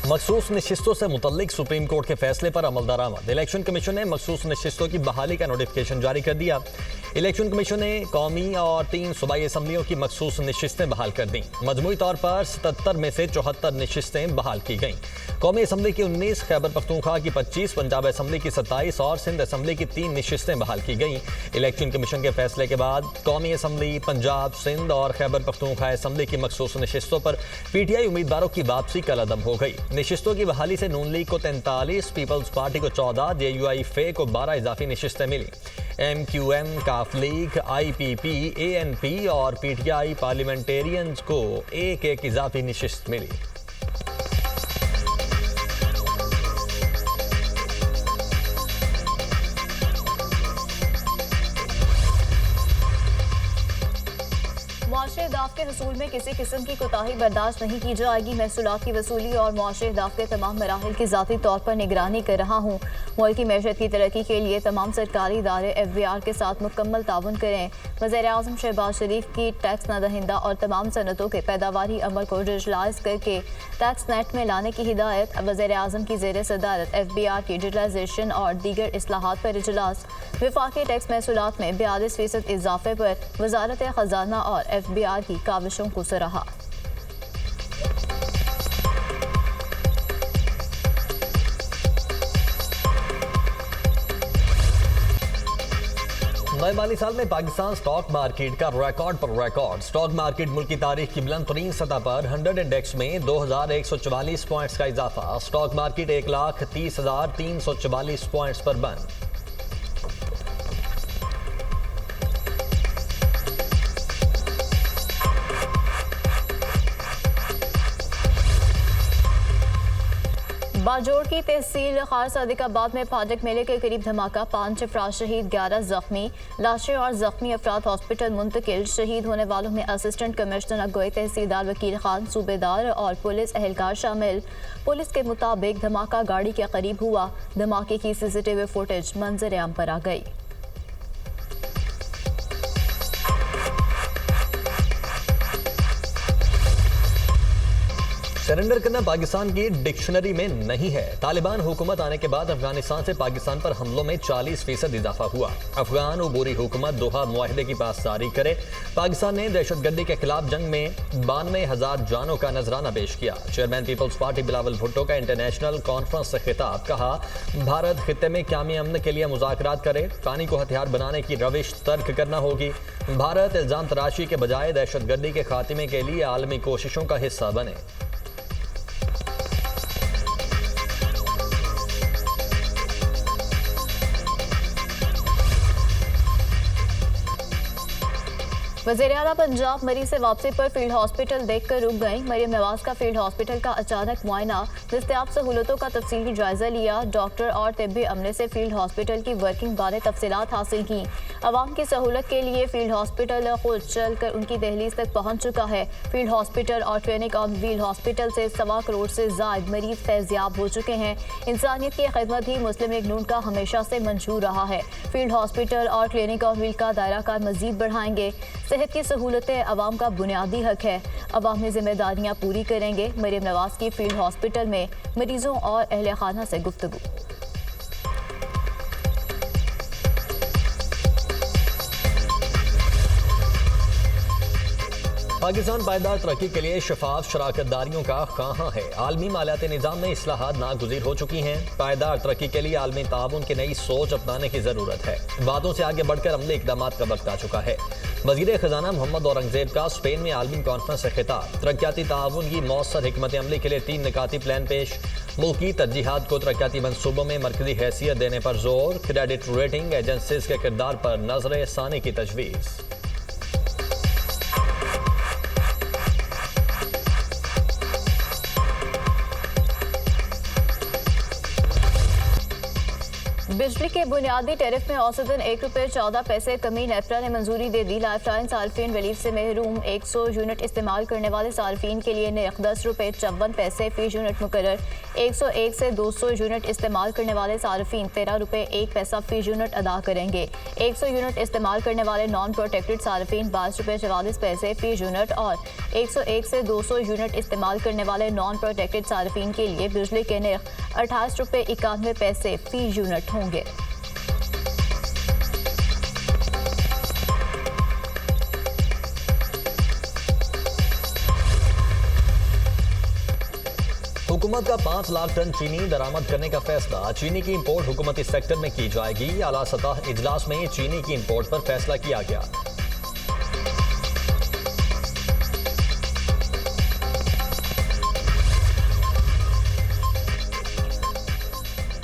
मखसूस नशिस्तों से मुतल्लिक supreme court के फैसले पर अमल दरामद। इलेक्शन कमीशन ने मखसूस नशिस्तों की बहाली का नोटिफिकेशन जारी कर दिया। इलेक्शन कमीशन ने कौमी और 3 सूबाई असम्बलियों की मखसूस नशिस्तें बहाल कर दी। मजमूई तौर पर 77 में से 74 नशिस्तें बहाल की गईं। कौमी असम्बली की 19, खैबर पख्तूनख्वा की 25, पंजाब असम्बली की 27 और सिंध असम्बली की 3 नशिस्तें बहाल की गईं। इलेक्शन कमीशन के फैसले के बाद कौमी असम्बली, पंजाब, सिंध और खैबर पख्तूनख्वा असम्बली की मखसूस नशिस्तों पर PTI उम्मीदवारों की वापसी कलअदम हो गई। नशिस्तों की बहाली से नून लीग को 43, पीपल्स पार्टी को 14, JUI फे को 12 इजाफी नशिस्तें मिली। MQM, काफ लीग, IPP, ANP और PTI पार्लियामेंटेरियंस को एक इजाफी नशिस्त मिली। मुआशरे अहदाफ के हसूल में किसी किस्म की कोताही बर्दाश्त नहीं की जाएगी। महसूलात की वसूली और मुआशरे अहदाफ के तमाम मराहिल की ज़ाती तौर पर निगरानी कर रहा हूँ। मुल्क की मैशत की तरक्की के लिए तमाम सरकारी इदारे FBR के साथ मुकम्मल ताउन करें। वज़ीर-ए-आज़म शहबाज शरीफ की टैक्स न दहिंदा और तमाम सनतों के पैदावारी अमल को डिजिटलाइज करके टैक्स नेट में लाने की हिदायत। वज़ीर-ए-आज़म की ज़ेर सदारत FBR की डिजिटलाइजेशन और दीगर इस्लाहात पर इजलास। वफाकी टैक्स महसूलात में 42% इजाफे पर वजारत खजाना और FBR की काविशों को सराहा। नए माली साल में पाकिस्तान स्टॉक मार्केट का रिकॉर्ड पर रिकॉर्ड। स्टॉक मार्केट मुल्क की तारीख की बुलंद तरीन सतह पर 100 इंडेक्स में 2144 पॉइंट्स का इजाफा। स्टॉक मार्केट 1,30,344 पॉइंट्स पर बंद। बाजोड़ की तहसील खार सादिकाबाद में फाटक मेले के करीब धमाका, 5 अफराद शहीद, 11 जख्मी। लाशें और जख्मी अफराद हॉस्पिटल मुंतकिल। शहीद होने वालों में असिस्टेंट कमिश्नर अगोई, तहसीलदार वकील खान, सूबेदार और पुलिस एहलकार शामिल। पुलिस के मुताबिक धमाका गाड़ी के करीब हुआ। धमाके की CCTV फुटेज मंजर आम पर आ गई। सरेंडर करना पाकिस्तान की डिक्शनरी में नहीं है। तालिबान हुकूमत आने के बाद अफगानिस्तान से पाकिस्तान पर हमलों में 40% इजाफा हुआ। अफगान उबूरी हुकूमत दोहा मुआहिदे की पासदारी करे। पाकिस्तान ने दहशतगर्दी के खिलाफ जंग में 92,000 जानों का नजराना पेश किया। चेयरमैन पीपल्स पार्टी बिलावल भुट्टो का इंटरनेशनल कॉन्फ्रेंस से खिताब। कहा, भारत खित्ते में क़यामी अमन के लिए मुज़ाकरात करे। पानी को हथियार बनाने की रविश तर्क करना होगी। भारत इल्जाम तराशी के बजाय दहशतगर्दी के खात्मे के लिए आलमी कोशिशों का हिस्सा बने। वज़ीर-ए-आला पंजाब मरीज से वापसी पर फील्ड हॉस्पिटल देखकर रुक गई। मरियम नवाज का फील्ड हॉस्पिटल का अचानक मुआयना, दस्तयाब सहूलतों का तफसीली जायजा लिया। डॉक्टर और तिब्बी अमले से फील्ड हॉस्पिटल की वर्किंग बारे तफसीलात हासिल की। आवाम की सहूलत के लिए फील्ड हॉस्पिटल खुद चल कर उनकी दहलीज तक पहुँच चुका है। फील्ड हॉस्पिटल और क्लिनिक ऑन व्हील हॉस्पिटल से 1.25 करोड़ से जायद मरीज फैज़याब हो चुके हैं। इंसानियत की खिदमत ही मुस्लिम लीग नून का हमेशा से मंशूर रहा है। फील्ड हॉस्पिटल और क्लिनिक ऑन व्हील का दायरा कार मजीद बढ़ाएंगे। सेहत की सहूलतें अवाम का बुनियादी हक है। अवामी जिम्मेदारियां पूरी करेंगे। मरियम नवाज की फील्ड हॉस्पिटल में मरीजों और अहले खाना से गुफ्तगू। पाकिस्तान पायदार तरक्की के लिए शफाफ शराकतदारियों का ख़्वाहां है। आलमी मालियाती निज़ाम में इस्लाहात नागुज़ीर हो चुकी हैं। पायदार तरक्की के लिए आलमी ताउन की नई सोच अपनाने की ज़रूरत है। वादों से आगे बढ़कर अमली इक़दामात का वक्त आ चुका है। वज़ीर ख़जाना मोहम्मद औरंगज़ेब का स्पेन में आलमी कॉन्फ्रेंस से खिताब। तरक्याती ताउन की मौसर हिकमत अमली के लिए 3 निकाती प्लान पेश। मुल्क की तरजीहात को तरक्याती मनसूबों में मरकजी हैसियत देने पर जोर। क्रेडिट रेटिंग एजेंसीज के किरदार पर नजर सानी की तजवीज़। बिजली के बुनियादी टैरिफ में औसतन ₹1.14 कमी नेपरा ने मंजूरी दे दी। लाइफलाइन सार्फिन रिलीफ से महरूम 100 यूनिट इस्तेमाल करने वाले सार्फिन के लिए नर्ख ₹10.54 फी यूनिट मुकर्रर। 101 से 200 यूनिट इस्तेमाल करने वाले सार्फिन ₹13.01 फी यूनिट अदा करेंगे। 100 यूनिट इस्तेमाल करने वाले नॉन प्रोटेक्टेड सार्फिन ₹22.44 फी यूनिट और 101 से 200 यूनिट इस्तेमाल करने वाले नॉन प्रोटेक्टेड सार्फिन के लिए बिजली के नर्ख ₹28.91 फी यूनिट होंगे। हुकूमत का 5 लाख टन चीनी दरामद करने का फैसला। चीनी की इंपोर्ट हुकूमती सेक्टर में की जाएगी। आला सतह इजलास में चीनी की इंपोर्ट पर फैसला किया गया।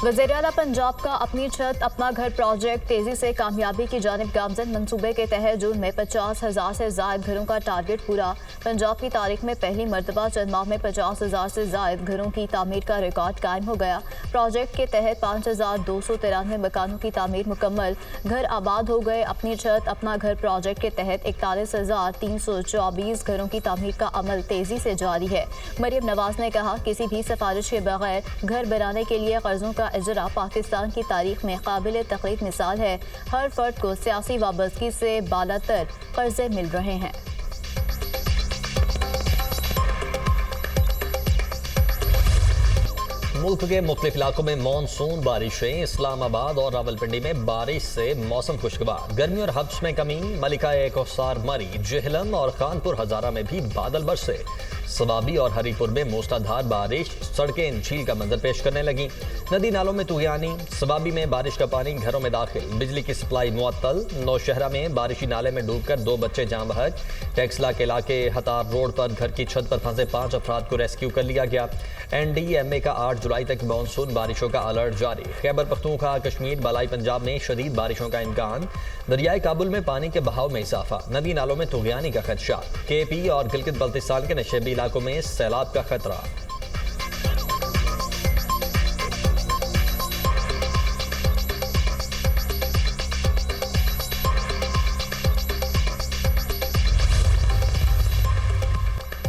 वज़ीर-ए-आला पंजाब का अपनी छत अपना घर प्रोजेक्ट तेजी से कामयाबी की जानिब गामजन मंसूबे के तहत जून में 50,000 से ज़ायद घरों का टारगेट पूरा। पंजाब की तारीख में पहली मरतबा चंद माह में 50,000 से ज़ायद घरों की तामीर का रिकॉर्ड कायम हो गया। प्रोजेक्ट के तहत 5,293 मकानों की तामीर मुकम्मल। घर आबाद हो गए। अपनी छत अपना घर प्रोजेक्ट के तहत 41,324 घरों की तामीर का अमल तेजी से जारी है। मरियम नवाज ने कहा, किसी भी सिफारिश के बगैर घर बनाने के लिए कर्जों का इजरा पाकिस्तान की तारीख में काबिल तकलीफ मिसाल है। हर फर्द को सियासी वाबस्तगी से बालातर कर्जे मिल रहे हैं। मुल्क के मुख्तलिफ इलाकों में मानसून बारिशें। इस्लामाबाद और रावलपिंडी में बारिश से मौसम खुशगवार। गर्मी और हब्स में कमी। मलिका कोसार मरी, जेहलम और खानपुर हजारा में भी बादल बरसे। सवाबी और हरीपुर में मूसलाधार बारिश सड़कें झील का मंजर पेश करने लगी। नदी नालों में तुगयानी। सवाबी में बारिश का पानी घरों में दाखिल। बिजली की सप्लाई मुअत्तल। नौशहरा में बारिशी नाले में डूबकर 2 बच्चे जान बहक। टेक्सला के इलाके हतार रोड पर घर की छत पर फंसे 5 अफराद को रेस्क्यू कर लिया गया। NDMA का 8 जुलाई तक मानसून बारिशों का अलर्ट जारी। खैबर पख्तूनख्वा, कश्मीर, बालाई पंजाब में शदीद बारिशों का इम्कान। दरियाए काबुल में पानी के बहाव में इजाफा। नदी नालों में तुगयानी का खदशा। KP और गिलगित बल्तिस्तान के नशेबी इलाकों में सैलाब का खतरा।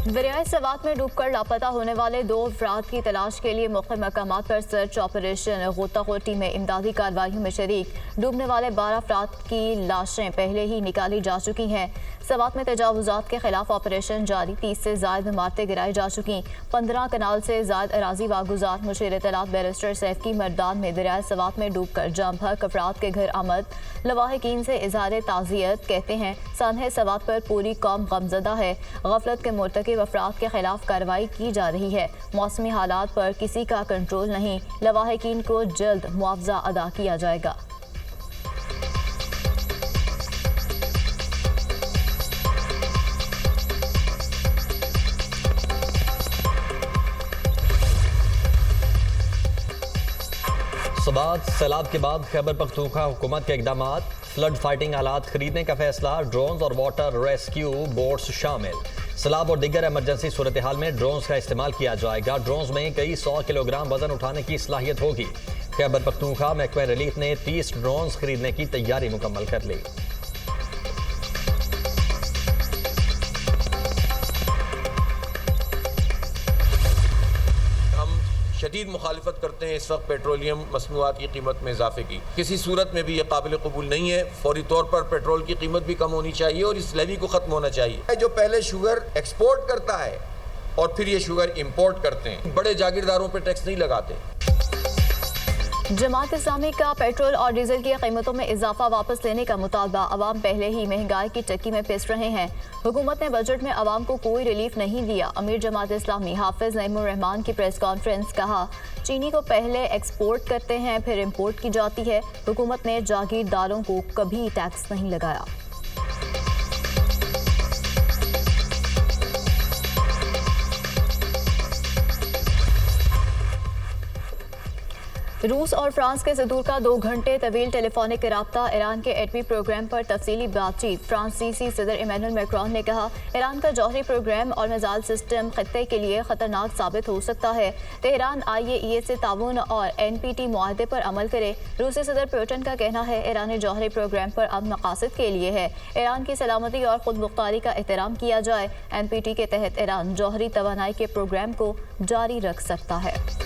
दरियाए सवात में डूबकर लापता होने वाले 2 अफराद की तलाश के लिए मुख्तलिफ मकामात पर सर्च ऑपरेशन। गोताखोरी में इमदादी कार्रवाइयों में शरीक डूबने वाले 12 अफराद की लाशें पहले ही निकाली जा चुकी हैं। सवात में तजावुजात के खिलाफ ऑपरेशन जारी। 30 से ज़ायद इमारतें गिराई जा चुकी। 15 कनाल से ज़ायद अराजी वागुजार। मुशीर इत्तलात बैरिस्टर सैफ की मर्दान में दरियाए सवात में डूबकर जाम बहक अफराद के घर आमद। लवाहिकीन से इजहार ताज़ियत। कहते हैं, सानह सवात पर पूरी कौम गमजदा है। गफलत के मुर्तकिब अफराद के खिलाफ कार्रवाई की जा रही है। मौसमी हालात पर किसी का कंट्रोल नहीं। लवाहिकीन को जल्द मुआवजा अदा किया जाएगा। सबात सैलाब के बाद खैबर पख्तूनख्वा हुकूमत के इकदाम। फ्लड फाइटिंग आलात खरीदने का फैसला। ड्रोन्स और वाटर रेस्क्यू बोट्स शामिल। सैलाब और दीगर इमरजेंसी सूरत हाल में ड्रोन्स का इस्तेमाल किया जाएगा। ड्रोन्स में कई 100 किलोग्राम वजन उठाने की सलाहियत होगी। खैबर पख्तूनख्वा महकमा रिलीफ ने 30 ड्रोन्स खरीदने की तैयारी मुकम्मल कर ली। शदीद मुखालिफत करते हैं इस वक्त पेट्रोलियम मसनूआत की कीमत में इजाफे की। किसी सूरत में भी ये काबिल कबूल नहीं है। फौरी तौर पर पेट्रोल की कीमत भी कम होनी चाहिए और इस लेवी को ख़त्म होना चाहिए। जो पहले शुगर एक्सपोर्ट करता है और फिर ये शुगर इंपोर्ट करते हैं, बड़े जागीरदारों पर टैक्स नहीं लगाते। जमात इस्लामी का पेट्रोल और डीजल की कीमतों में इजाफा वापस लेने का मुतालबा। अवाम पहले ही महंगाई की चक्की में पिस रहे हैं। हुकूमत ने बजट में अवाम को कोई रिलीफ नहीं दिया। अमीर जमात इस्लामी हाफिज नईमुर रहमान की प्रेस कॉन्फ्रेंस। कहा, चीनी को पहले एक्सपोर्ट करते हैं फिर इम्पोर्ट की जाती है। हुकूमत ने जागीरदारों को कभी टैक्स नहीं लगाया। रूस और फ्रांस के सदूर का 2 घंटे तवील टेलीफोनिक राब्ता, ईरान के एटमी प्रोग्राम पर तफसीली बातचीत। फ्रांसीसी सदर इमैनुअल मैक्रोन ने कहा, ईरान का जौहरी प्रोग्राम और मिसाइल सिस्टम खत्ते के लिए खतरनाक साबित हो सकता है। तेहरान IAEA से ताउन और NPT मुआहदे पर अमल करे। रूसी सदर पुतिन का कहना है, ईरानी जौहरी प्रोग्राम पर अब मकासद के लिए है। ईरान की सलामती और खुद मुख्तारी का एहतराम किया जाए। NPT के तहत ईरान जौहरी तवानाई के प्रोग्राम को जारी रख सकता है।